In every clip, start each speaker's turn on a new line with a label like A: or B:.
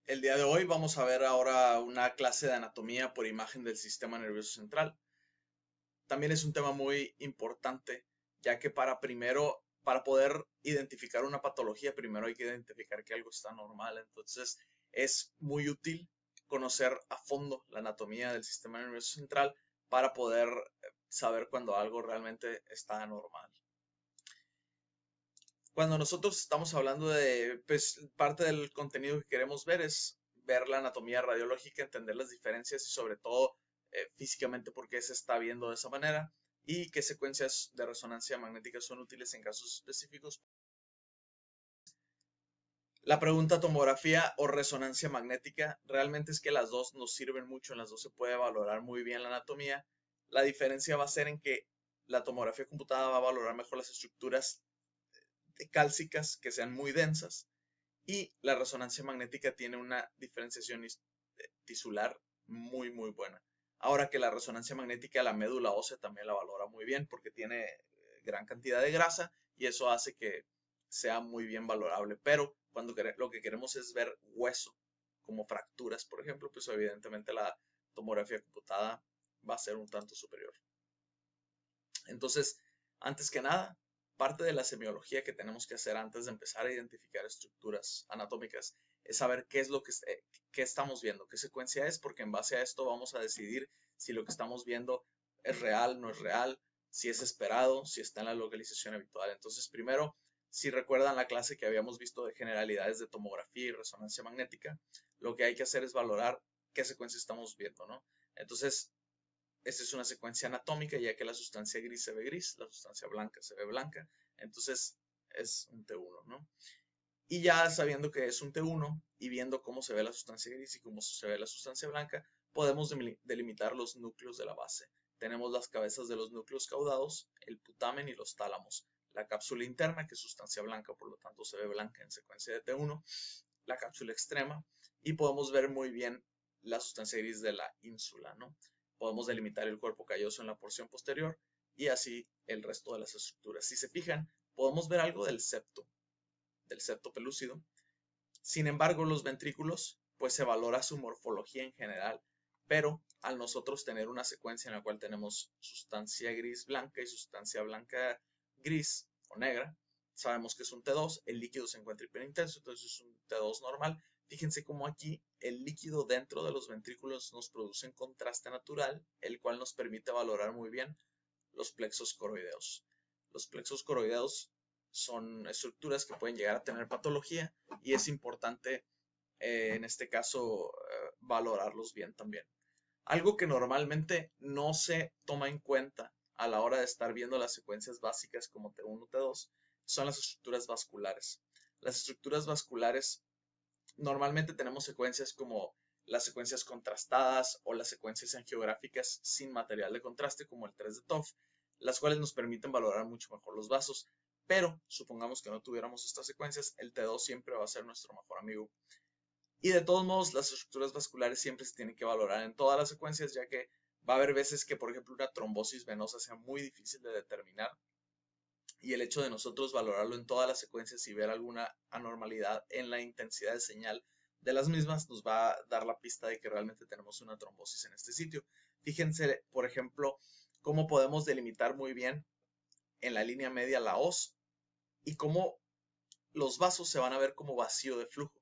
A: El día de hoy vamos a ver ahora una clase de anatomía por imagen del sistema nervioso central. También es un tema muy importante, ya que para poder identificar una patología, primero hay que identificar que algo está normal. Entonces, es muy útil conocer a fondo la anatomía del sistema nervioso central para poder saber cuando algo realmente está anormal. Cuando nosotros estamos hablando de, pues, parte del contenido que queremos ver es ver la anatomía radiológica, entender las diferencias y sobre todo físicamente por qué se está viendo de esa manera y qué secuencias de resonancia magnética son útiles en casos específicos. La pregunta tomografía o resonancia magnética, realmente es que las dos nos sirven mucho, en las dos se puede valorar muy bien la anatomía. La diferencia va a ser en que la tomografía computada va a valorar mejor las estructuras cálcicas que sean muy densas y la resonancia magnética tiene una diferenciación tisular muy buena. Ahora que la resonancia magnética, la médula ósea también la valora muy bien porque tiene gran cantidad de grasa y eso hace que sea muy bien valorable. Pero cuando lo que queremos es ver hueso, como fracturas, por ejemplo, pues evidentemente la tomografía computada va a ser un tanto superior. Entonces, antes que nada, parte de la semiología que tenemos que hacer antes de empezar a identificar estructuras anatómicas es saber qué es lo que estamos viendo, qué secuencia es, porque en base a esto vamos a decidir si lo que estamos viendo es real, no es real, si es esperado, si está en la localización habitual. Entonces, primero, si recuerdan la clase que habíamos visto de generalidades de tomografía y resonancia magnética, lo que hay que hacer es valorar qué secuencia estamos viendo, ¿no? Entonces, esta es una secuencia anatómica, ya que la sustancia gris se ve gris, la sustancia blanca se ve blanca, entonces es un T1, ¿no? Y ya sabiendo que es un T1 y viendo cómo se ve la sustancia gris y cómo se ve la sustancia blanca, podemos delimitar los núcleos de la base. Tenemos las cabezas de los núcleos caudados, el putamen y los tálamos. La cápsula interna, que es sustancia blanca, por lo tanto se ve blanca en secuencia de T1, la cápsula extrema, y podemos ver muy bien la sustancia gris de la ínsula, ¿no? Podemos delimitar el cuerpo calloso en la porción posterior y así el resto de las estructuras. Si se fijan, podemos ver algo del septo pelúcido. Sin embargo, los ventrículos, pues se valora su morfología en general, pero al nosotros tener una secuencia en la cual tenemos sustancia gris blanca y sustancia blanca gris o negra, sabemos que es un T2, el líquido se encuentra hiperintenso, entonces es un T2 normal. Fíjense cómo aquí el líquido dentro de los ventrículos nos produce un contraste natural, el cual nos permite valorar muy bien los plexos coroideos. Los plexos coroideos son estructuras que pueden llegar a tener patología y es importante en este caso valorarlos bien también. Algo que normalmente no se toma en cuenta a la hora de estar viendo las secuencias básicas como T1, T2, son las estructuras vasculares. Las estructuras vasculares, normalmente tenemos secuencias como las secuencias contrastadas o las secuencias angiográficas sin material de contraste como el 3 de TOF, las cuales nos permiten valorar mucho mejor los vasos. Pero supongamos que no tuviéramos estas secuencias, el T2 siempre va a ser nuestro mejor amigo. Y de todos modos, las estructuras vasculares siempre se tienen que valorar en todas las secuencias, ya que va a haber veces que, por ejemplo, una trombosis venosa sea muy difícil de determinar. Y el hecho de nosotros valorarlo en todas las secuencias y ver alguna anormalidad en la intensidad de señal de las mismas nos va a dar la pista de que realmente tenemos una trombosis en este sitio. Fíjense, por ejemplo, cómo podemos delimitar muy bien en la línea media la hoz y cómo los vasos se van a ver como vacío de flujo.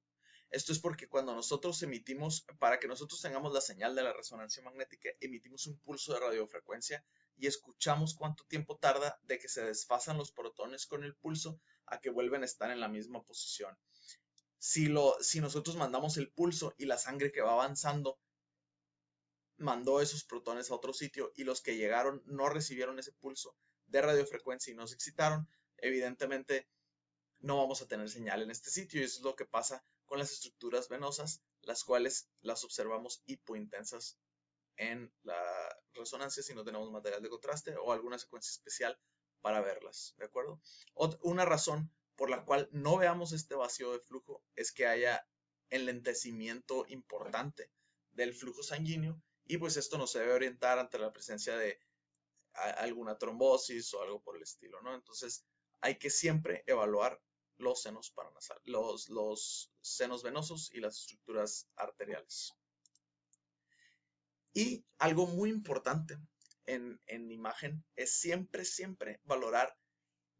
A: Esto es porque cuando nosotros emitimos, para que nosotros tengamos la señal de la resonancia magnética, emitimos un pulso de radiofrecuencia y escuchamos cuánto tiempo tarda de que se desfasan los protones con el pulso a que vuelven a estar en la misma posición. Si nosotros mandamos el pulso y la sangre que va avanzando mandó esos protones a otro sitio y los que llegaron no recibieron ese pulso de radiofrecuencia y no se excitaron, evidentemente no vamos a tener señal en este sitio y eso es lo que pasa con las estructuras venosas, las cuales las observamos hipointensas en la resonancia si no tenemos material de contraste o alguna secuencia especial para verlas, ¿de acuerdo? Una razón por la cual no veamos este vacío de flujo es que haya enlentecimiento importante del flujo sanguíneo y pues esto nos debe orientar ante la presencia de alguna trombosis o algo por el estilo, ¿no? Entonces hay que siempre evaluar los senos paranasales, los senos venosos y las estructuras arteriales. Y algo muy importante en imagen es siempre valorar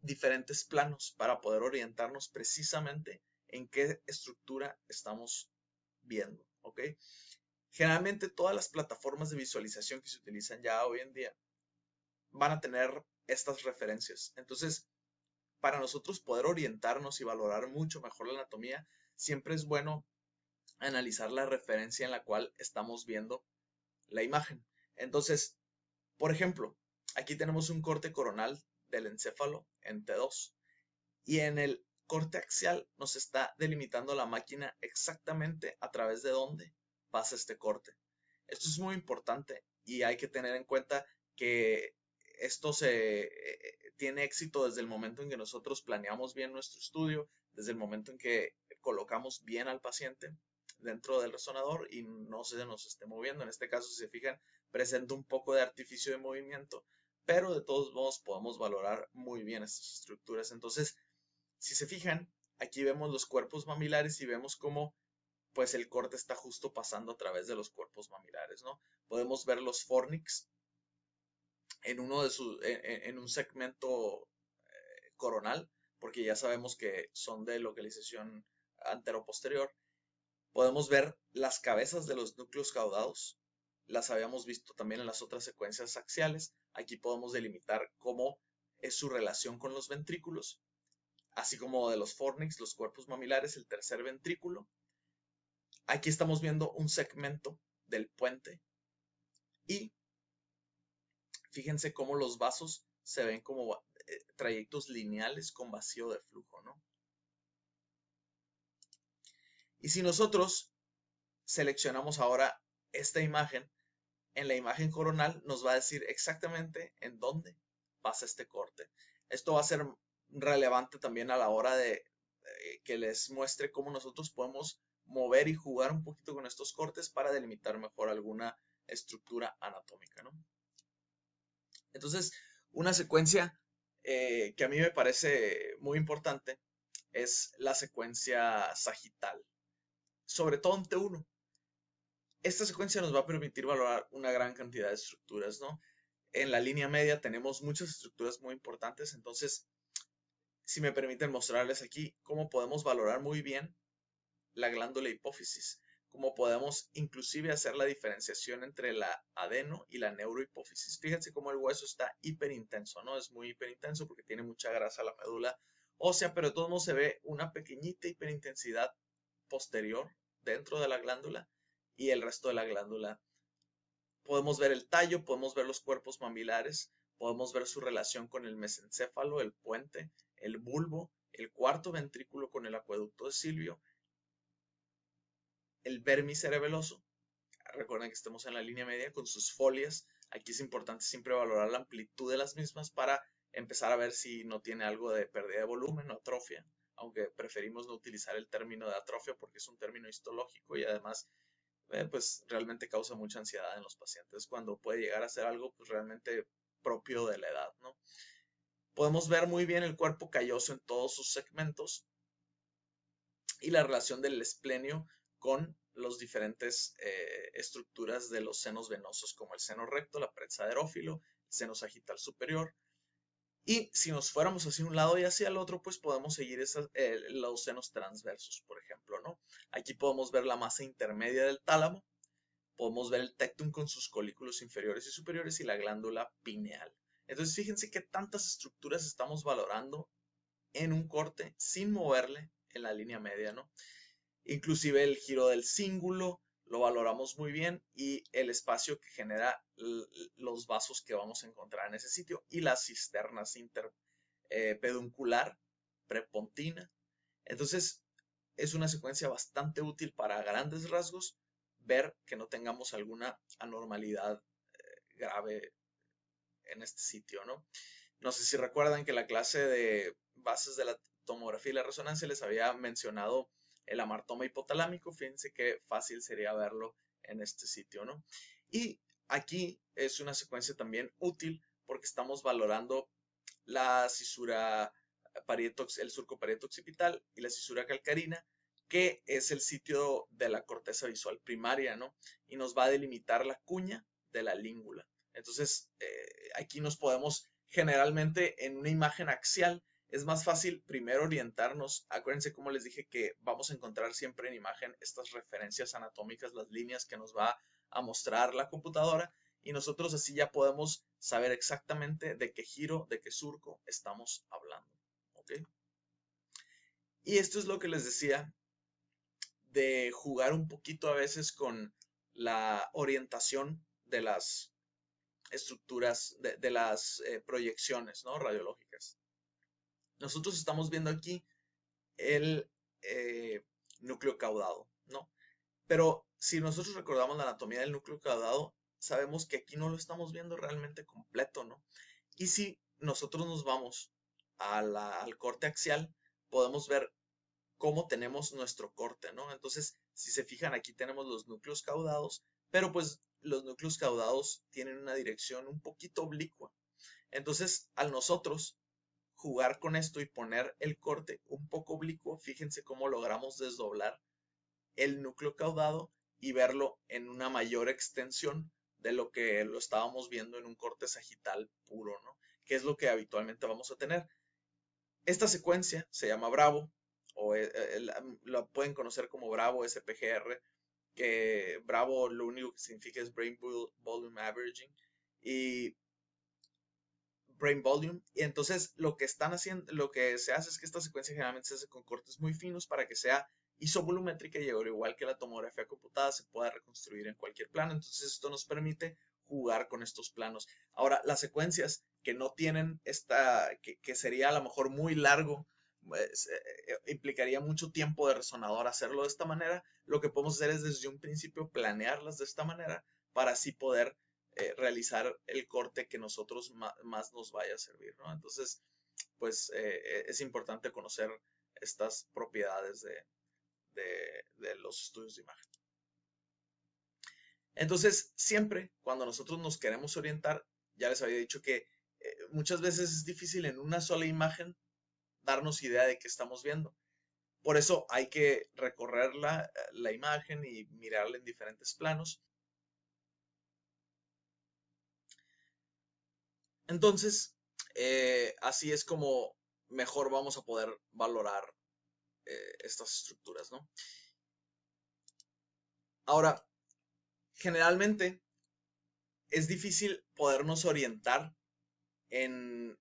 A: diferentes planos para poder orientarnos precisamente en qué estructura estamos viendo, ¿ok? Generalmente todas las plataformas de visualización que se utilizan ya hoy en día van a tener estas referencias. Entonces, para nosotros poder orientarnos y valorar mucho mejor la anatomía, siempre es bueno analizar la referencia en la cual estamos viendo la imagen. Entonces, por ejemplo, aquí tenemos un corte coronal del encéfalo en T2 y en el corte axial nos está delimitando la máquina exactamente a través de dónde pasa este corte. Esto es muy importante y hay que tener en cuenta que esto tiene éxito desde el momento en que nosotros planeamos bien nuestro estudio, desde el momento en que colocamos bien al paciente dentro del resonador y no se nos esté moviendo. En este caso, si se fijan, presenta un poco de artificio de movimiento, pero de todos modos podemos valorar muy bien estas estructuras. Entonces, si se fijan, aquí vemos los cuerpos mamilares y vemos cómo pues el corte está justo pasando a través de los cuerpos mamilares, ¿no? Podemos ver los fornix en un segmento coronal, porque ya sabemos que son de localización anteroposterior. Podemos ver las cabezas de los núcleos caudados, las habíamos visto también en las otras secuencias axiales. Aquí podemos delimitar cómo es su relación con los ventrículos, así como de los fornix, los cuerpos mamilares, el tercer ventrículo. Aquí estamos viendo un segmento del puente y fíjense cómo los vasos se ven como trayectos lineales con vacío de flujo, ¿no? Y si nosotros seleccionamos ahora esta imagen, en la imagen coronal nos va a decir exactamente en dónde pasa este corte. Esto va a ser relevante también a la hora de que les muestre cómo nosotros podemos mover y jugar un poquito con estos cortes para delimitar mejor alguna estructura anatómica, ¿no? Entonces, una secuencia que a mí me parece muy importante es la secuencia sagital, sobre todo en T1. Esta secuencia nos va a permitir valorar una gran cantidad de estructuras, ¿no? En la línea media tenemos muchas estructuras muy importantes, entonces, si me permiten mostrarles aquí cómo podemos valorar muy bien la glándula hipófisis, cómo podemos inclusive hacer la diferenciación entre la adeno y la neurohipófisis. Fíjense cómo el hueso está hiperintenso, ¿no? Es muy hiperintenso porque tiene mucha grasa la médula ósea, pero de todos modos se ve una pequeñita hiperintensidad posterior dentro de la glándula y el resto de la glándula. Podemos ver el tallo, podemos ver los cuerpos mamilares, podemos ver su relación con el mesencéfalo, el puente, el bulbo, el cuarto ventrículo con el acueducto de Silvio, el vermis cerebeloso. Recuerden que estamos en la línea media con sus folias. Aquí es importante siempre valorar la amplitud de las mismas para empezar a ver si no tiene algo de pérdida de volumen o atrofia, aunque preferimos no utilizar el término de atrofia porque es un término histológico y además pues realmente causa mucha ansiedad en los pacientes cuando puede llegar a ser algo pues realmente propio de la edad, ¿no? Podemos ver muy bien el cuerpo calloso en todos sus segmentos y la relación del esplenio con las diferentes estructuras de los senos venosos como el seno recto, la pared saderófilo, el seno sagital superior. Y si nos fuéramos hacia un lado y hacia el otro, pues podemos seguir los senos transversos, por ejemplo, ¿no? Aquí podemos ver la masa intermedia del tálamo, podemos ver el tectum con sus colículos inferiores y superiores y la glándula pineal. Entonces fíjense qué tantas estructuras estamos valorando en un corte sin moverle en la línea media, ¿no? Inclusive el giro del cíngulo lo valoramos muy bien y el espacio que genera los vasos que vamos a encontrar en ese sitio y las cisternas interpeduncular prepontina. Entonces es una secuencia bastante útil para grandes rasgos ver que no tengamos alguna anormalidad grave en este sitio, ¿no? No sé si recuerdan que la clase de bases de la tomografía y la resonancia les había mencionado el amartoma hipotalámico. Fíjense qué fácil sería verlo en este sitio, ¿no? Y aquí es una secuencia también útil porque estamos valorando la cisura el surco parieto-occipital y la cisura calcarina, que es el sitio de la corteza visual primaria, ¿no? Y nos va a delimitar la cuña de la língula. Entonces, aquí nos podemos, generalmente en una imagen axial, es más fácil primero orientarnos. Acuérdense, como les dije, que vamos a encontrar siempre en imagen estas referencias anatómicas, las líneas que nos va a mostrar la computadora, y nosotros así ya podemos saber exactamente de qué giro, de qué surco estamos hablando. ¿Ok? Y esto es lo que les decía de jugar un poquito a veces con la orientación de las estructuras, de las proyecciones, ¿no? Radiológicas. Nosotros estamos viendo aquí el núcleo caudado, ¿no? Pero si nosotros recordamos la anatomía del núcleo caudado, sabemos que aquí no lo estamos viendo realmente completo, ¿no? Y si nosotros nos vamos al corte axial, podemos ver cómo tenemos nuestro corte, ¿no? Entonces, si se fijan, aquí tenemos los núcleos caudados, pero pues los núcleos caudados tienen una dirección un poquito oblicua. Entonces, al nosotros jugar con esto y poner el corte un poco oblicuo, fíjense cómo logramos desdoblar el núcleo caudado y verlo en una mayor extensión de lo que lo estábamos viendo en un corte sagital puro, ¿no? Que es lo que habitualmente vamos a tener. Esta secuencia se llama Bravo, o la pueden conocer como Bravo SPGR, que Bravo lo único que significa es Brain Volume Averaging y Brain Volume. Y entonces lo que están haciendo, lo que se hace es que esta secuencia generalmente se hace con cortes muy finos para que sea isovolumétrica y al igual que la tomografía computada se pueda reconstruir en cualquier plano. Entonces esto nos permite jugar con estos planos. Ahora, las secuencias que no tienen que sería a lo mejor muy largo, pues, implicaría mucho tiempo de resonador hacerlo de esta manera. Lo que podemos hacer es desde un principio planearlas de esta manera para así poder realizar el corte que nosotros más nos vaya a servir, ¿no? Entonces, pues es importante conocer estas propiedades de los estudios de imagen. Entonces, siempre cuando nosotros nos queremos orientar, ya les había dicho que muchas veces es difícil en una sola imagen darnos idea de qué estamos viendo. Por eso hay que recorrer la imagen y mirarla en diferentes planos. Entonces, así es como mejor vamos a poder valorar estas estructuras, ¿no? Ahora, generalmente es difícil podernos orientar en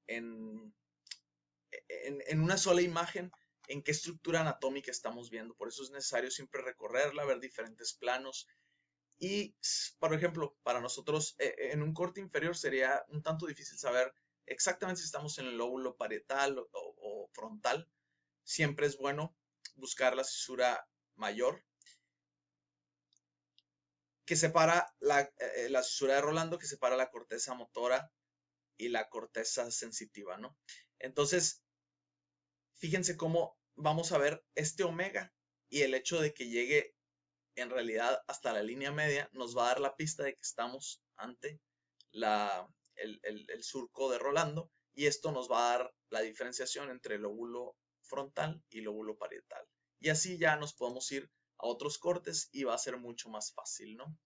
A: una sola imagen en qué estructura anatómica estamos viendo. Por eso es necesario siempre recorrerla, ver diferentes planos. Y, por ejemplo, para nosotros en un corte inferior sería un tanto difícil saber exactamente si estamos en el lóbulo parietal o frontal. Siempre es bueno buscar la cisura mayor que separa la cisura de Rolando, que separa la corteza motora y la corteza sensitiva, ¿no? Entonces, fíjense cómo vamos a ver este omega y el hecho de que llegue en realidad hasta la línea media nos va a dar la pista de que estamos ante el surco de Rolando, y esto nos va a dar la diferenciación entre lóbulo frontal y lóbulo parietal. Y así ya nos podemos ir a otros cortes y va a ser mucho más fácil, ¿no?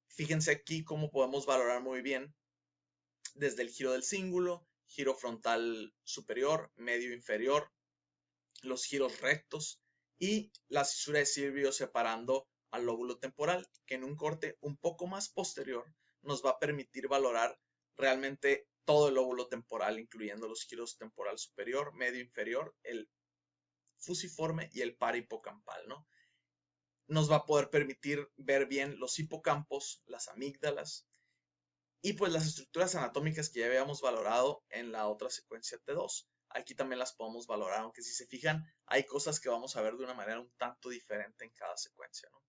A: Fíjense aquí cómo podemos valorar muy bien desde el giro del cíngulo, giro frontal superior, medio inferior, los giros rectos y la cisura de Silvio separando al lóbulo temporal, que en un corte un poco más posterior nos va a permitir valorar realmente todo el lóbulo temporal, incluyendo los giros temporal superior, medio inferior, el fusiforme y el parahipocampal, ¿no? Nos va a poder permitir ver bien los hipocampos, las amígdalas y pues las estructuras anatómicas que ya habíamos valorado en la otra secuencia T2. Aquí también las podemos valorar, aunque si se fijan hay cosas que vamos a ver de una manera un tanto diferente en cada secuencia, ¿no?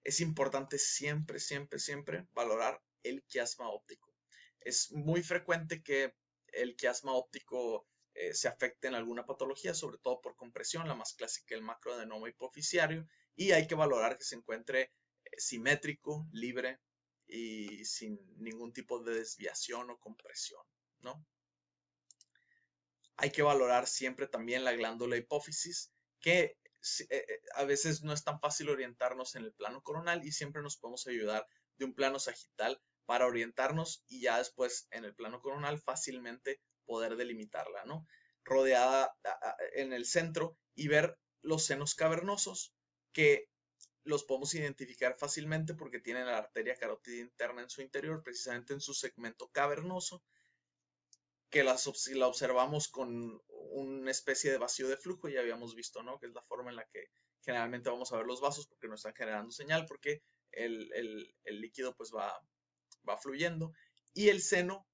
A: Es importante siempre, siempre, siempre valorar el quiasma óptico. Es muy frecuente que el quiasma óptico se afecte en alguna patología, sobre todo por compresión, la más clásica el macroadenoma hipoficiario, y hay que valorar que se encuentre simétrico, libre y sin ningún tipo de desviación o compresión, ¿no? Hay que valorar siempre también la glándula hipófisis, que a veces no es tan fácil orientarnos en el plano coronal y siempre nos podemos ayudar de un plano sagital para orientarnos y ya después en el plano coronal fácilmente poder delimitarla, ¿no? Rodeada en el centro y ver los senos cavernosos que los podemos identificar fácilmente porque tienen la arteria carótida interna en su interior, precisamente en su segmento cavernoso, que la observamos con una especie de vacío de flujo, ya habíamos visto, ¿no? Que es la forma en la que generalmente vamos a ver los vasos porque no están generando señal, porque el líquido pues va fluyendo. Y el seno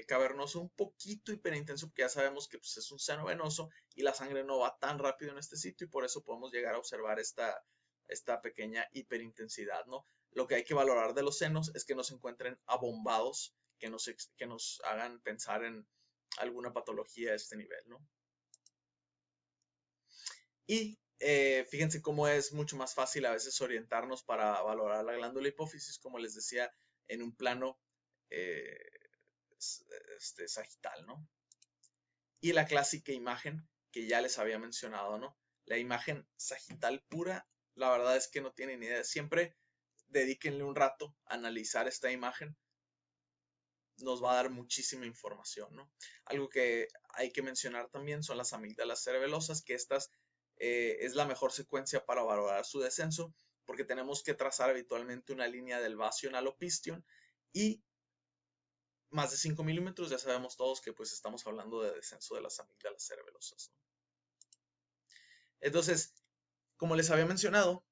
A: cavernoso un poquito hiperintenso, porque ya sabemos que pues, es un seno venoso y la sangre no va tan rápido en este sitio y por eso podemos llegar a observar esta pequeña hiperintensidad, ¿no? Lo que hay que valorar de los senos es que no se encuentren abombados, que nos hagan pensar en alguna patología de este nivel, ¿no? Y fíjense cómo es mucho más fácil a veces orientarnos para valorar la glándula hipófisis, como les decía, en un plano eh, sagital, ¿no? Y la clásica imagen que ya les había mencionado, ¿no? La imagen sagital pura, la verdad es que no tienen ni idea. Siempre dedíquenle un rato a analizar esta imagen. Nos va a dar muchísima información, ¿no? Algo que hay que mencionar también son las amígdalas cerebelosas, que estas es la mejor secuencia para valorar su descenso, porque tenemos que trazar habitualmente una línea del vacío en alopistion y más de 5 milímetros, ya sabemos todos que pues estamos hablando de descenso de las amígdalas cerebelosas, ¿no? Entonces, como les había mencionado,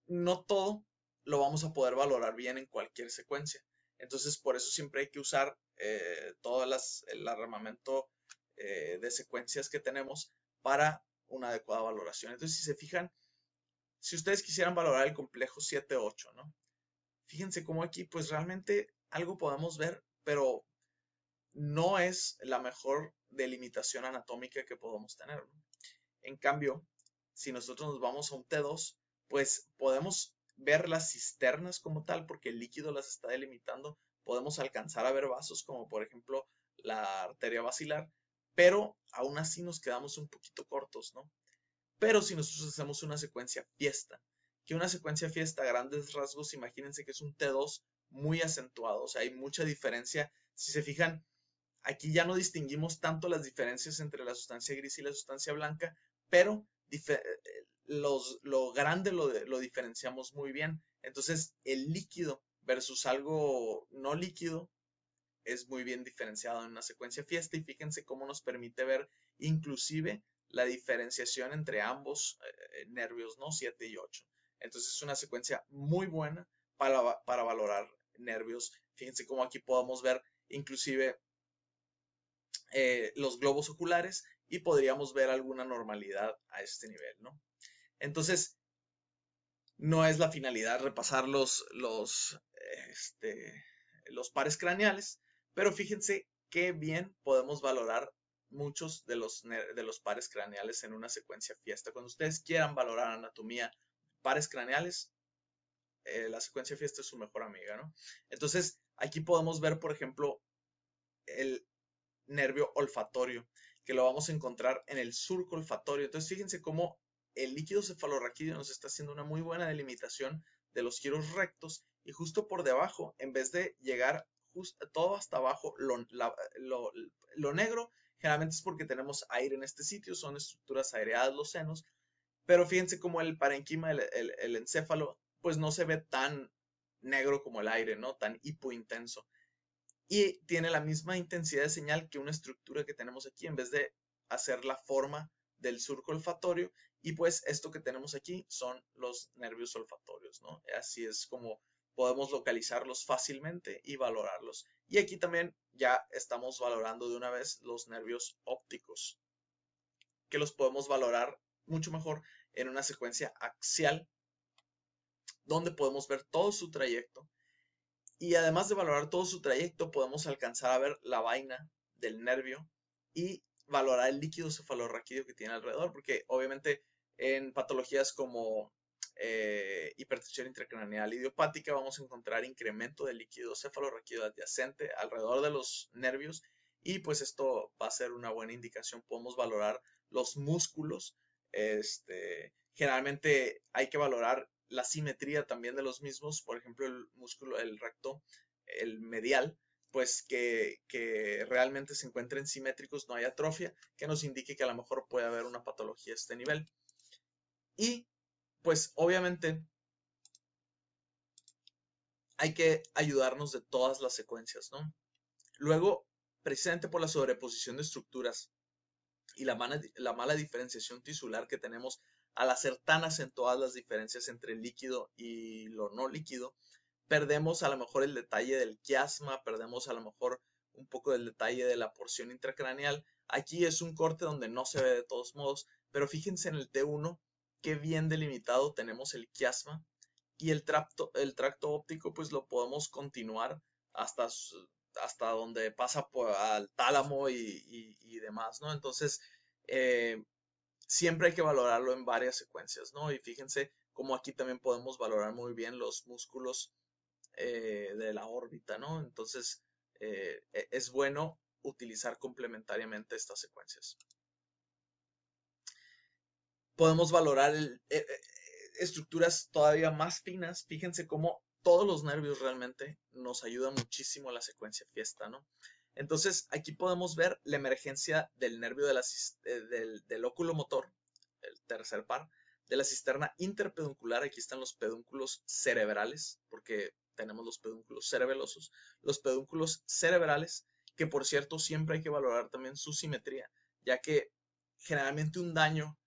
A: no todo lo vamos a poder valorar bien en cualquier secuencia. Entonces, por eso siempre hay que usar todo el armamento de secuencias que tenemos para una adecuada valoración. Entonces, si se fijan, si ustedes quisieran valorar el complejo 7-8, ¿no? Fíjense cómo aquí, pues realmente algo podemos ver, pero no es la mejor delimitación anatómica que podemos tener, ¿no? En cambio, si nosotros nos vamos a un T2, pues podemos ver las cisternas como tal, porque el líquido las está delimitando. Podemos alcanzar a ver vasos, como por ejemplo la arteria basilar, pero aún así nos quedamos un poquito cortos, ¿no? Pero si nosotros hacemos una secuencia fiesta, que una secuencia fiesta a grandes rasgos, imagínense que es un T2 muy acentuado, o sea, hay mucha diferencia. Si se fijan, aquí ya no distinguimos tanto las diferencias entre la sustancia gris y la sustancia blanca, pero lo grande lo diferenciamos muy bien. Entonces, el líquido versus algo no líquido es muy bien diferenciado en una secuencia fiesta y fíjense cómo nos permite ver inclusive la diferenciación entre ambos nervios, ¿no? 7 y 8. Entonces es una secuencia muy buena para valorar nervios. Fíjense cómo aquí podemos ver inclusive los globos oculares y podríamos ver alguna normalidad a este nivel, ¿no? Entonces, no es la finalidad repasar los pares craneales, pero fíjense qué bien podemos valorar muchos de los pares craneales en una secuencia fiesta. Cuando ustedes quieran valorar anatomía, pares craneales, la secuencia fiesta es su mejor amiga, ¿no? Entonces, aquí podemos ver, por ejemplo, el nervio olfatorio, que lo vamos a encontrar en el surco olfatorio. Entonces, fíjense cómo el líquido cefalorraquídeo nos está haciendo una muy buena delimitación de los giros rectos y justo por debajo, en vez de llegar todo hasta abajo, lo negro, generalmente es porque tenemos aire en este sitio, son estructuras aireadas los senos, pero fíjense cómo el parenquima, el encéfalo, pues no se ve tan negro como el aire, ¿no? Tan hipointenso. Y tiene la misma intensidad de señal que una estructura que tenemos aquí, en vez de hacer la forma del surco olfatorio. Y pues esto que tenemos aquí son los nervios olfatorios, ¿no? Así es como podemos localizarlos fácilmente y valorarlos. Y aquí también ya estamos valorando de una vez los nervios ópticos, que los podemos valorar mucho mejor en una secuencia axial, donde podemos ver todo su trayecto. Y además de valorar todo su trayecto, podemos alcanzar a ver la vaina del nervio y valorar el líquido cefalorraquídeo que tiene alrededor, porque obviamente en patologías como hipertensión intracraneal idiopática vamos a encontrar incremento del líquido cefalorraquídeo adyacente alrededor de los nervios y pues esto va a ser una buena indicación. Podemos valorar los músculos. Generalmente hay que valorar la simetría también de los mismos. Por ejemplo, el músculo, el recto, el medial, pues que realmente se encuentren simétricos, no hay atrofia, que nos indique que a lo mejor puede haber una patología a este nivel. Y pues obviamente hay que ayudarnos de todas las secuencias, ¿no? Luego, precisamente por la sobreposición de estructuras y la mala diferenciación tisular que tenemos al hacer tan acentuadas las diferencias entre el líquido y lo no líquido, perdemos a lo mejor el detalle del quiasma, perdemos a lo mejor un poco del detalle de la porción intracraneal. Aquí es un corte donde no se ve de todos modos, pero fíjense en el T1 qué bien delimitado tenemos el quiasma, y el tracto óptico pues lo podemos continuar hasta, hasta donde pasa al tálamo y demás, ¿no? Entonces, eh, siempre hay que valorarlo en varias secuencias, ¿no? Y fíjense cómo aquí también podemos valorar muy bien los músculos de la órbita, ¿no? Entonces, es bueno utilizar complementariamente estas secuencias. Podemos valorar estructuras todavía más finas. Fíjense cómo todos los nervios realmente nos ayudan muchísimo a la secuencia fiesta, ¿no? Entonces, aquí podemos ver la emergencia del nervio del óculo motor, el tercer par, de la cisterna interpeduncular. Aquí están los pedúnculos cerebrales, porque tenemos los pedúnculos cerebelosos. Los pedúnculos cerebrales, que por cierto siempre hay que valorar también su simetría, ya que generalmente un daño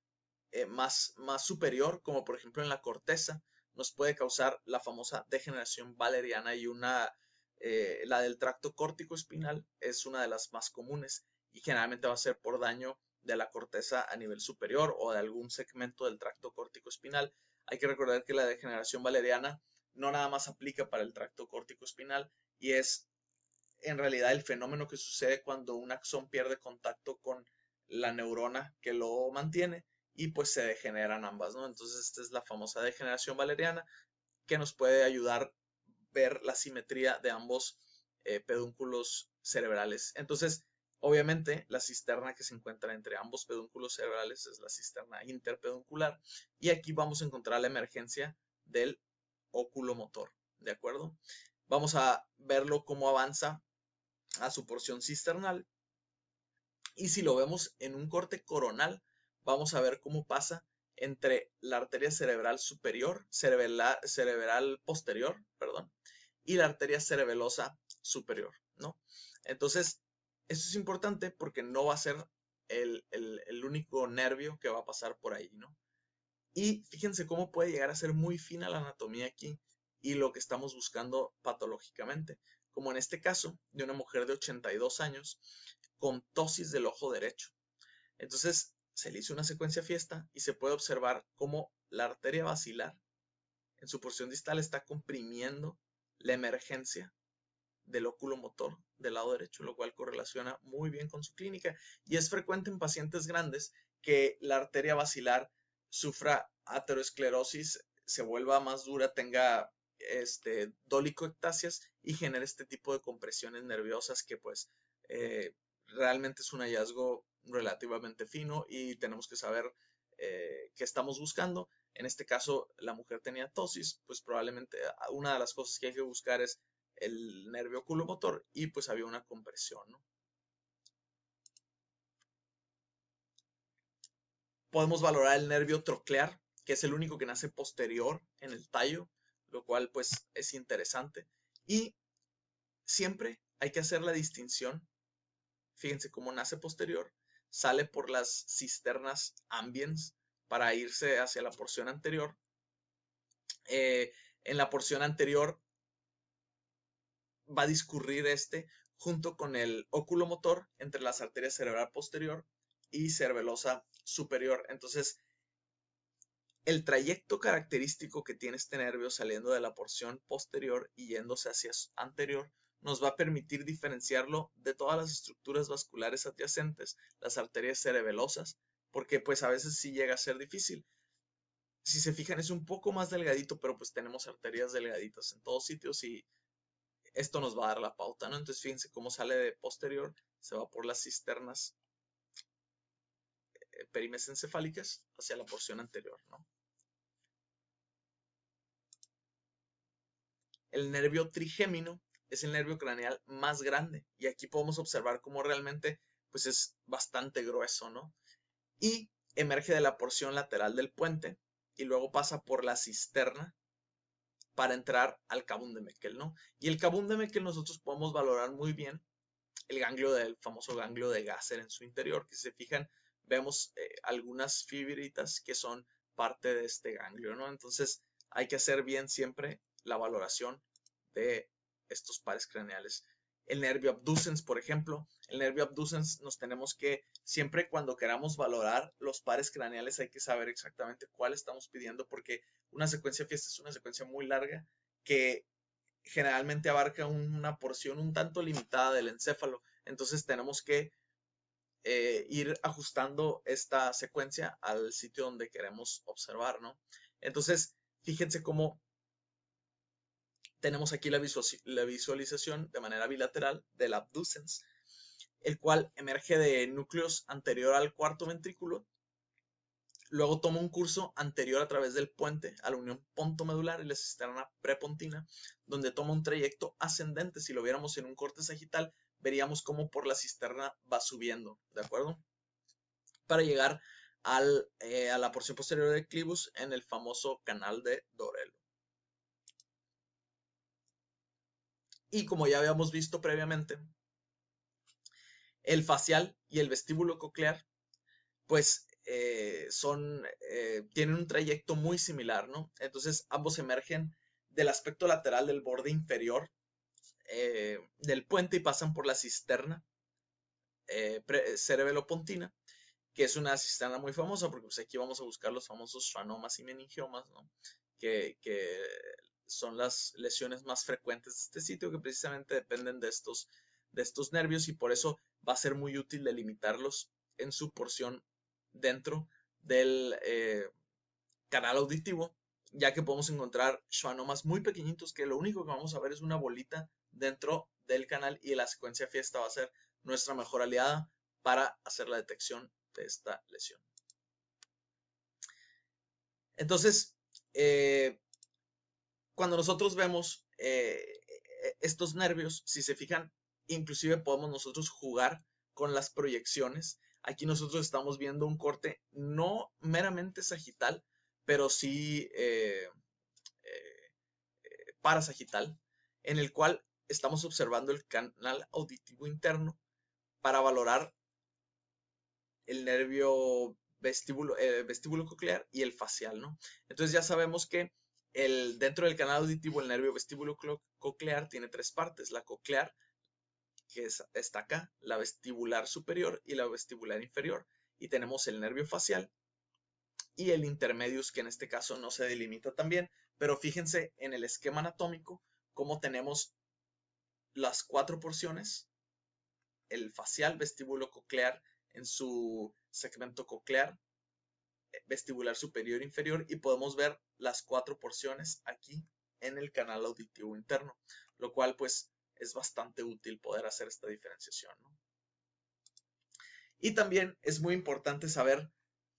A: más superior, como por ejemplo en la corteza, nos puede causar la famosa degeneración valeriana, y la del tracto córtico espinal es una de las más comunes, y generalmente va a ser por daño de la corteza a nivel superior o de algún segmento del tracto córtico espinal. Hay que recordar que la degeneración valeriana no nada más aplica para el tracto córtico espinal, y es en realidad el fenómeno que sucede cuando un axón pierde contacto con la neurona que lo mantiene, y pues se degeneran ambas, ¿no? Entonces esta es la famosa degeneración valeriana, que nos puede ayudar a ver la simetría de ambos pedúnculos cerebrales. Entonces, obviamente, la cisterna que se encuentra entre ambos pedúnculos cerebrales es la cisterna interpeduncular, y aquí vamos a encontrar la emergencia del óculo motor, ¿de acuerdo? Vamos a verlo cómo avanza a su porción cisternal, y si lo vemos en un corte coronal, vamos a ver cómo pasa entre la arteria cerebral superior, cerebral posterior, perdón, y la arteria cerebelosa superior, ¿no? Entonces, esto es importante porque no va a ser el único nervio que va a pasar por ahí, ¿no? Y fíjense cómo puede llegar a ser muy fina la anatomía aquí y lo que estamos buscando patológicamente, como en este caso de una mujer de 82 años con ptosis del ojo derecho. Entonces se le hizo una secuencia fiesta y se puede observar cómo la arteria basilar en su porción distal está comprimiendo la emergencia del óculo motor del lado derecho, lo cual correlaciona muy bien con su clínica, y es frecuente en pacientes grandes que la arteria basilar sufra aterosclerosis, se vuelva más dura, tenga dolicoectasias y genere este tipo de compresiones nerviosas que pues realmente es un hallazgo relativamente fino, y tenemos que saber qué estamos buscando. En este caso, la mujer tenía ptosis, pues probablemente una de las cosas que hay que buscar es el nervio oculomotor, y pues había una compresión, ¿no? Podemos valorar el nervio troclear, que es el único que nace posterior en el tallo, lo cual pues es interesante. Y siempre hay que hacer la distinción. Fíjense cómo nace posterior, sale por las cisternas ambiens para irse hacia la porción anterior. En la porción anterior va a discurrir junto con el óculo motor entre las arterias cerebral posterior y cerebelosa superior. Entonces, el trayecto característico que tiene este nervio saliendo de la porción posterior y yéndose hacia anterior nos va a permitir diferenciarlo de todas las estructuras vasculares adyacentes, las arterias cerebelosas, porque pues a veces sí llega a ser difícil. Si se fijan, es un poco más delgadito, pero pues tenemos arterias delgaditas en todos sitios, y esto nos va a dar la pauta, ¿no? Entonces fíjense cómo sale de posterior, se va por las cisternas perimesencefálicas hacia la porción anterior, ¿no? El nervio trigémino es el nervio craneal más grande y aquí podemos observar cómo realmente pues es bastante grueso, ¿no? Y emerge de la porción lateral del puente y luego pasa por la cisterna para entrar al Kabum de Meckel, ¿no? Y el Kabum de Meckel nosotros podemos valorar muy bien el ganglio del famoso ganglio de Gasser en su interior, que si se fijan vemos algunas fibritas que son parte de este ganglio, ¿no? Entonces hay que hacer bien siempre la valoración de estos pares craneales. El nervio abducens, por ejemplo, el nervio abducens nos tenemos que, siempre cuando queramos valorar los pares craneales hay que saber exactamente cuál estamos pidiendo, porque una secuencia fiesta es una secuencia muy larga que generalmente abarca una porción un tanto limitada del encéfalo. Entonces tenemos que ir ajustando esta secuencia al sitio donde queremos observar, ¿no? Entonces, fíjense cómo tenemos aquí la visualización de manera bilateral del abducens, el cual emerge de núcleos anterior al cuarto ventrículo, luego toma un curso anterior a través del puente a la unión pontomedular y la cisterna prepontina, donde toma un trayecto ascendente. Si lo viéramos en un corte sagital, veríamos cómo por la cisterna va subiendo, ¿de acuerdo? Para llegar a la porción posterior del clivus en el famoso canal de Dorelo. Y como ya habíamos visto previamente, el facial y el vestíbulo coclear, pues tienen un trayecto muy similar, ¿no? Entonces ambos emergen del aspecto lateral del borde inferior del puente y pasan por la cisterna cerebelopontina, que es una cisterna muy famosa, porque pues, aquí vamos a buscar los famosos schwannomas y meningiomas, ¿no? Que son las lesiones más frecuentes de este sitio, que precisamente dependen de estos nervios, y por eso va a ser muy útil delimitarlos en su porción dentro del canal auditivo, ya que podemos encontrar schwannomas muy pequeñitos que lo único que vamos a ver es una bolita dentro del canal, y la secuencia fiesta va a ser nuestra mejor aliada para hacer la detección de esta lesión. Entonces, cuando nosotros vemos estos nervios, si se fijan, inclusive podemos nosotros jugar con las proyecciones. Aquí nosotros estamos viendo un corte no meramente sagital, pero sí parasagital, en el cual estamos observando el canal auditivo interno para valorar el nervio vestíbulo coclear y el facial, ¿no? Entonces ya sabemos que dentro del canal auditivo el nervio vestíbulo coclear tiene tres partes: la coclear, que está acá, la vestibular superior y la vestibular inferior, y tenemos el nervio facial y el intermedius, que en este caso no se delimita tan bien, pero fíjense en el esquema anatómico cómo tenemos las cuatro porciones: el facial, vestíbulo coclear en su segmento coclear, vestibular superior e inferior, y podemos ver las cuatro porciones aquí en el canal auditivo interno, lo cual pues es bastante útil poder hacer esta diferenciación, ¿no? Y también es muy importante saber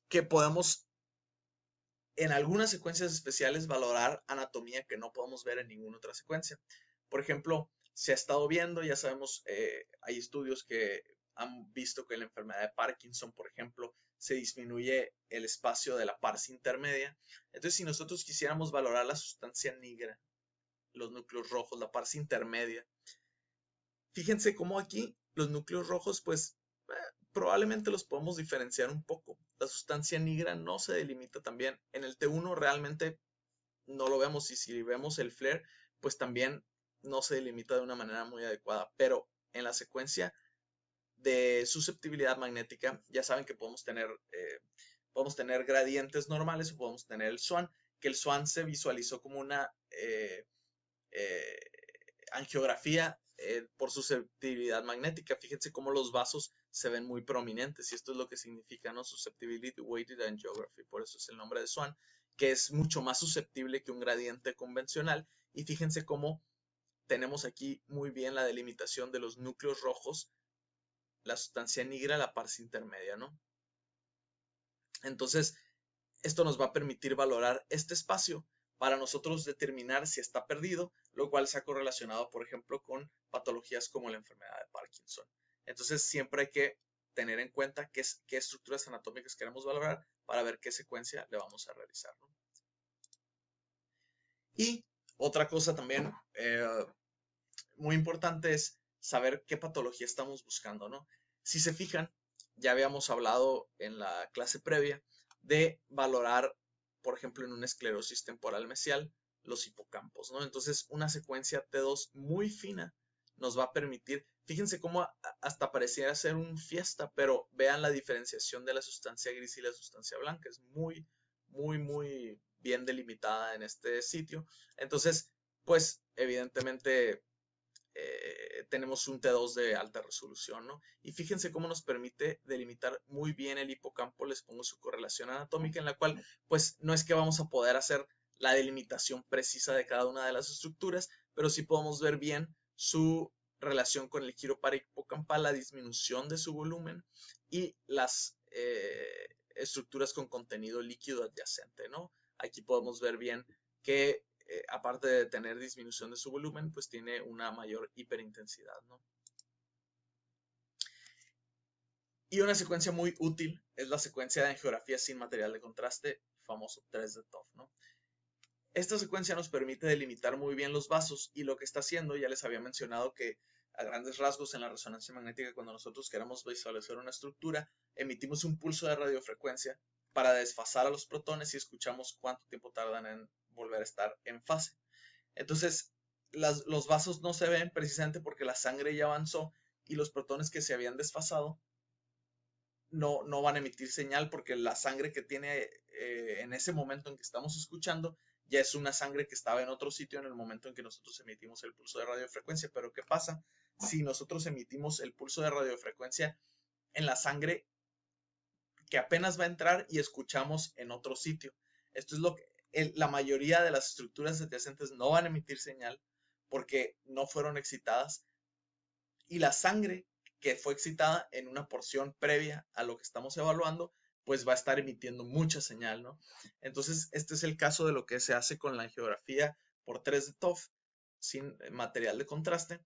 A: que podemos en algunas secuencias especiales valorar anatomía que no podemos ver en ninguna otra secuencia. Por ejemplo, se ha estado viendo, ya sabemos, hay estudios que han visto que en la enfermedad de Parkinson, por ejemplo, se disminuye el espacio de la pars intermedia. Entonces, si nosotros quisiéramos valorar la sustancia negra, los núcleos rojos, la pars intermedia, fíjense cómo aquí los núcleos rojos, pues probablemente los podemos diferenciar un poco. La sustancia negra no se delimita tan bien. En el T1 realmente no lo vemos, y si vemos el flare, pues también no se delimita de una manera muy adecuada. Pero en la secuencia de susceptibilidad magnética, ya saben que podemos tener gradientes normales o podemos tener el SWAN, que el SWAN se visualizó como una angiografía por susceptibilidad magnética. Fíjense cómo los vasos se ven muy prominentes, y esto es lo que significa, ¿no? Susceptibility Weighted Angiography, por eso es el nombre de SWAN, que es mucho más susceptible que un gradiente convencional. Y fíjense cómo tenemos aquí muy bien la delimitación de los núcleos rojos, la sustancia negra, la parte intermedia, ¿no? Entonces, esto nos va a permitir valorar este espacio para nosotros determinar si está perdido, lo cual se ha correlacionado, por ejemplo, con patologías como la enfermedad de Parkinson. Entonces, siempre hay que tener en cuenta qué estructuras anatómicas queremos valorar para ver qué secuencia le vamos a realizar, ¿no? Y otra cosa también muy importante es saber qué patología estamos buscando, ¿no? Si se fijan, ya habíamos hablado en la clase previa de valorar, por ejemplo, en una esclerosis temporal mesial, los hipocampos, ¿no? Entonces, una secuencia T2 muy fina nos va a permitir, fíjense cómo hasta pareciera ser un fiesta, pero vean la diferenciación de la sustancia gris y la sustancia blanca, es muy, muy, muy bien delimitada en este sitio. Entonces, pues, evidentemente, tenemos un T2 de alta resolución, ¿no? Y fíjense cómo nos permite delimitar muy bien el hipocampo. Les pongo su correlación anatómica, en la cual, pues, no es que vamos a poder hacer la delimitación precisa de cada una de las estructuras, pero sí podemos ver bien su relación con el giro parahipocampal, la disminución de su volumen y las estructuras con contenido líquido adyacente, ¿no? Aquí podemos ver bien que aparte de tener disminución de su volumen, pues tiene una mayor hiperintensidad, ¿no? Y una secuencia muy útil es la secuencia de angiografía sin material de contraste, famoso 3D TOF, ¿no? Esta secuencia nos permite delimitar muy bien los vasos y lo que está haciendo, ya les había mencionado que a grandes rasgos en la resonancia magnética, cuando nosotros queremos visualizar una estructura, emitimos un pulso de radiofrecuencia para desfasar a los protones y escuchamos cuánto tiempo tardan en volver a estar en fase. Entonces, los vasos no se ven precisamente porque la sangre ya avanzó y los protones que se habían desfasado no van a emitir señal porque la sangre que tiene en ese momento en que estamos escuchando ya es una sangre que estaba en otro sitio en el momento en que nosotros emitimos el pulso de radiofrecuencia. Pero ¿qué pasa si nosotros emitimos el pulso de radiofrecuencia en la sangre que apenas va a entrar y escuchamos en otro sitio? Esto es lo que la mayoría de las estructuras adyacentes no van a emitir señal porque no fueron excitadas, y la sangre que fue excitada en una porción previa a lo que estamos evaluando, pues va a estar emitiendo mucha señal, ¿no? Entonces, este es el caso de lo que se hace con la angiografía por 3D TOF sin material de contraste,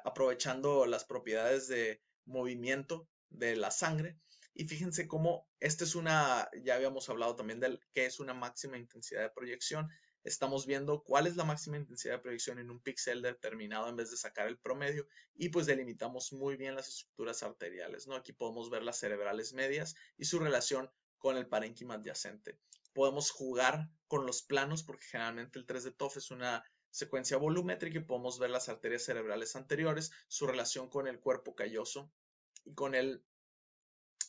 A: aprovechando las propiedades de movimiento de la sangre. Y fíjense cómo esta es ya habíamos hablado también de qué es una máxima intensidad de proyección. Estamos viendo cuál es la máxima intensidad de proyección en un píxel determinado en vez de sacar el promedio, y pues delimitamos muy bien las estructuras arteriales, ¿no? Aquí podemos ver las cerebrales medias y su relación con el parénquima adyacente. Podemos jugar con los planos porque generalmente el 3D TOF es una secuencia volumétrica y podemos ver las arterias cerebrales anteriores, su relación con el cuerpo calloso y con el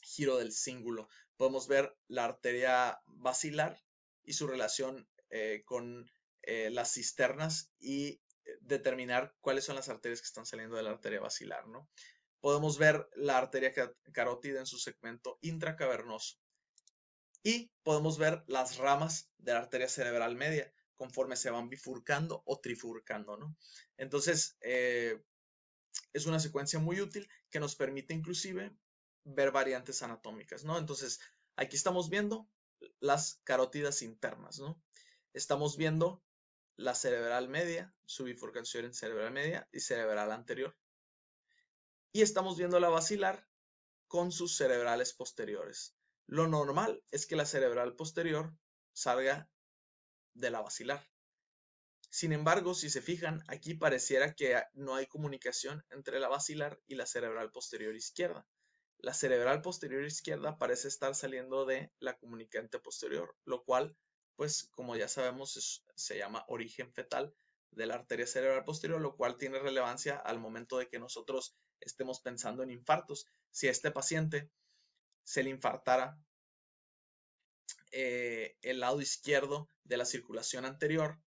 A: giro del cíngulo. Podemos ver la arteria basilar y su relación con las cisternas y determinar cuáles son las arterias que están saliendo de la arteria basilar, ¿no? Podemos ver la arteria carótida en su segmento intracavernoso y podemos ver las ramas de la arteria cerebral media conforme se van bifurcando o trifurcando, ¿no? Entonces, es una secuencia muy útil que nos permite inclusive ver variantes anatómicas, ¿no? Entonces, aquí estamos viendo las carótidas internas, ¿no? Estamos viendo la cerebral media, su bifurcación en cerebral media y cerebral anterior. Y estamos viendo la basilar con sus cerebrales posteriores. Lo normal es que la cerebral posterior salga de la basilar. Sin embargo, si se fijan, aquí pareciera que no hay comunicación entre la basilar y la cerebral posterior izquierda. La cerebral posterior izquierda parece estar saliendo de la comunicante posterior, lo cual, pues como ya sabemos, se llama origen fetal de la arteria cerebral posterior, lo cual tiene relevancia al momento de que nosotros estemos pensando en infartos. Si a este paciente se le infartara el lado izquierdo de la circulación anterior,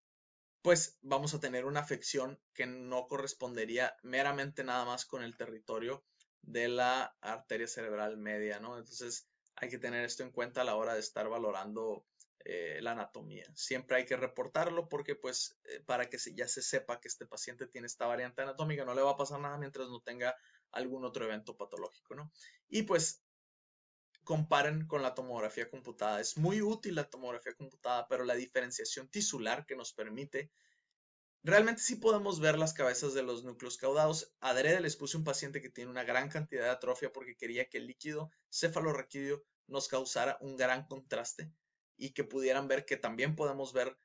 A: pues vamos a tener una afección que no correspondería meramente nada más con el territorio de la arteria cerebral media, ¿no? Entonces hay que tener esto en cuenta a la hora de estar valorando la anatomía. Siempre hay que reportarlo porque pues para que ya se sepa que este paciente tiene esta variante anatómica, no le va a pasar nada mientras no tenga algún otro evento patológico, ¿no? Y pues comparen con la tomografía computada. Es muy útil la tomografía computada, pero la diferenciación tisular que nos permite, realmente sí podemos ver las cabezas de los núcleos caudados. Adrede les puse un paciente que tiene una gran cantidad de atrofia porque quería que el líquido cefalorraquídeo nos causara un gran contraste y que pudieran ver que también podemos ver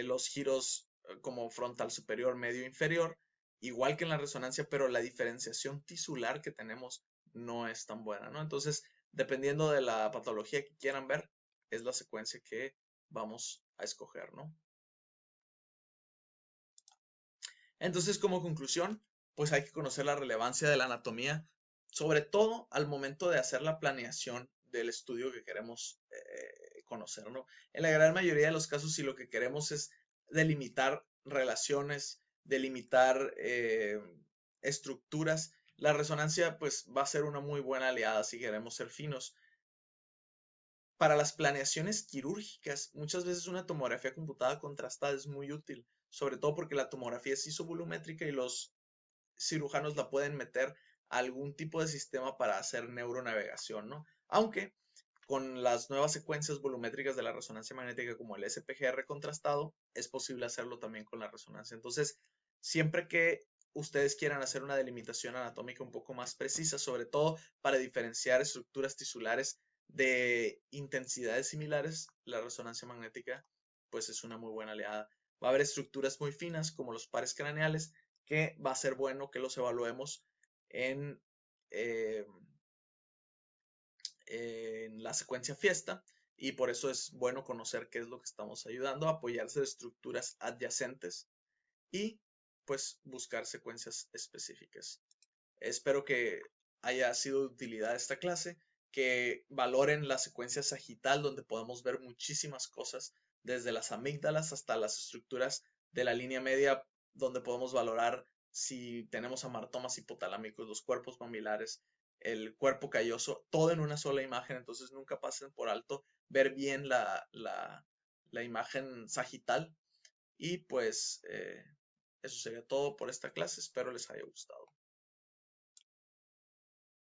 A: los giros como frontal superior, medio, inferior, igual que en la resonancia, pero la diferenciación tisular que tenemos no es tan buena, ¿no? Entonces, dependiendo de la patología que quieran ver, es la secuencia que vamos a escoger, ¿no? Entonces, como conclusión, pues hay que conocer la relevancia de la anatomía, sobre todo al momento de hacer la planeación del estudio que queremos conocer, ¿no? En la gran mayoría de los casos, si lo que queremos es delimitar relaciones, delimitar estructuras, la resonancia pues va a ser una muy buena aliada si queremos ser finos. Para las planeaciones quirúrgicas, muchas veces una tomografía computada contrastada es muy útil, sobre todo porque la tomografía es isovolumétrica y los cirujanos la pueden meter a algún tipo de sistema para hacer neuronavegación, ¿no? Aunque con las nuevas secuencias volumétricas de la resonancia magnética como el SPGR contrastado, es posible hacerlo también con la resonancia. Entonces, siempre que ustedes quieran hacer una delimitación anatómica un poco más precisa, sobre todo para diferenciar estructuras tisulares de intensidades similares, la resonancia magnética pues es una muy buena aliada. Va a haber estructuras muy finas como los pares craneales que va a ser bueno que los evaluemos en, eh, en la secuencia fiesta y por eso es bueno conocer qué es lo que estamos ayudando, apoyarse de estructuras adyacentes y pues buscar secuencias específicas. Espero que haya sido de utilidad esta clase, que valoren la secuencia sagital donde podemos ver muchísimas cosas, desde las amígdalas hasta las estructuras de la línea media, donde podemos valorar si tenemos amartomas hipotalámicos, los cuerpos mamilares, el cuerpo calloso, todo en una sola imagen. Entonces nunca pasen por alto ver bien la imagen sagital. Y pues eso sería todo por esta clase. Espero les haya gustado.